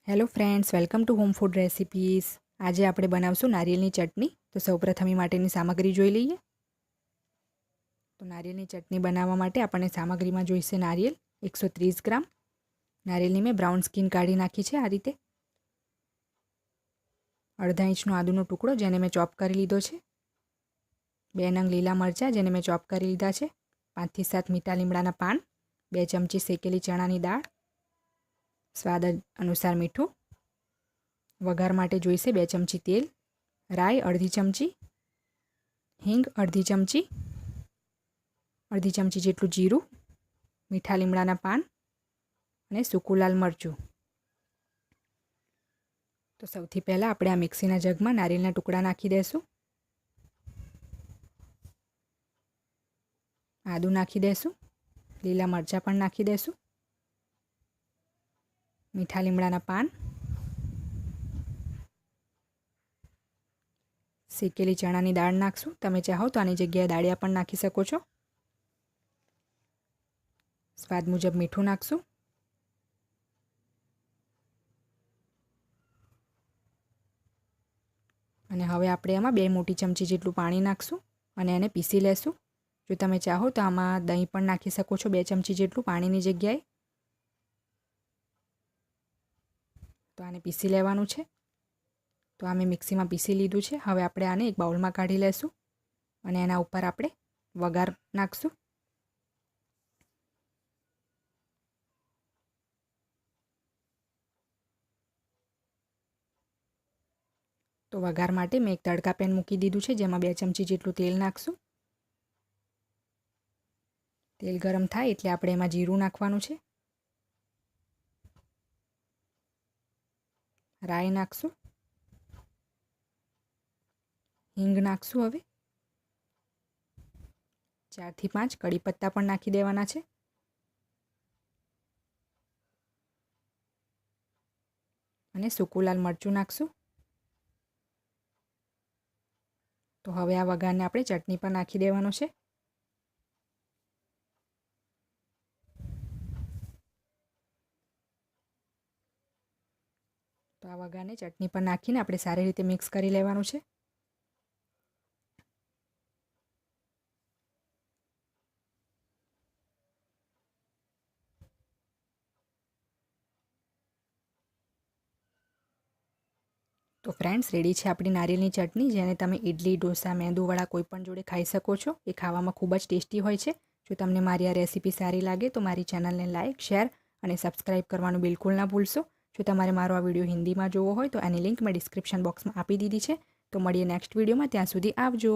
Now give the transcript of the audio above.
Hello friends, welcome to home food recipes. આજે આપણે બનાવશું નારિયેળની ચટણી. તો સૌપ્રથમ એ માટેની સામગ્રી જોઈ લઈએ. તો નારિયેળની ચટણી બનાવવા માટે આપણને સામગ્રીમાં જોઈશે નારિયેળ 130 ગ્રામ. નારિયેળની મેં બ્રાઉન સ્કીન કાઢી નાખી છે આ રીતે. અડધા ઇંચનો આદુનો ટુકડો જેને મેં ચોપ કરી લીધો છે. 2 નંગ લીલા મરચાં જેને મેં ચોપ કરી લીધા છે. 5 થી 7 મીઠા લીમડાના પાન. 2 ચમચી શેકેલી ચણાની દાળ. સ્વાદ અનુસાર મીઠું. વઘાર માટે જોઈશે 2 ચમચી તેલ, રાઈ અડધી ચમચી, હિંગ અડધી ચમચી જેટલું જીરું, મીઠા લીમડાના પાન અને સૂકું લાલ મરચું. તો સૌથી પહેલાં આપણે આ મિક્સીના જગમાં નારિયેળના ટુકડા નાખી દઈશું. આદું નાખી દઈશું. લીલા મરચાં પણ નાખી દઈશું. મીઠા લીમડાના પાન, શેકેલી ચણાની દાળ નાખશું. તમે ચાહો તો આની જગ્યાએ દાળિયા પણ નાખી શકો છો. સ્વાદ મુજબ મીઠું નાખશું. અને હવે આપણે આમાં 2 મોટી ચમચી જેટલું પાણી નાખશું અને એને પીસી લેશું. જો તમે ચાહો તો આમાં દહીં પણ નાખી શકો છો 2 ચમચી જેટલું પાણીની જગ્યાએ. તો આને પીસી લેવાનું છે. તો આ મેં મિક્સીમાં પીસી લીધું છે. હવે આપણે આને એક બાઉલમાં કાઢી લેશું અને એના ઉપર આપણે વઘાર નાખશું. તો વઘાર માટે મેં એક તડકા પેન મૂકી દીધું છે જેમાં 2 ચમચી જેટલું તેલ નાખશું. તેલ ગરમ થાય એટલે આપણે એમાં જીરું નાખવાનું છે. રાઈ નાખશું. હિંગ નાખશું. હવે 4 થી 5 કડી પત્તા પણ નાખી દેવાના છે. અને સૂકું લાલ મરચું નાખશું. તો હવે આ વઘારને આપણે ચટણી પર નાખી દેવાનો છે. તો આ વઘારને ચટણી પર નાખીને આપણે સારી રીતે મિક્સ કરી લેવાનું છે. તો ફ્રેન્ડ્સ, રેડી છે આપણી નારિયેળની ચટણી, જેને તમે ઇડલી, ડોસા, મેંદુવડા કોઈ પણ જોડે ખાઈ શકો છો. એ ખાવામાં ખૂબ જ ટેસ્ટી હોય છે. જો તમને મારી આ રેસીપી સારી લાગે તો મારી ચેનલને લાઇક, શેર અને સબસ્ક્રાઈબ કરવાનું બિલકુલ ના ભૂલશો. જો તમારે મારો આ વિડીયો હિન્દીમાં જોવો હોય તો એની લિંક મેં ડિસ્ક્રિપ્શન બોક્સમાં આપી દીધી છે. તો મળીએ નેક્સ્ટ વિડીયોમાં. ત્યાં સુધી આવજો.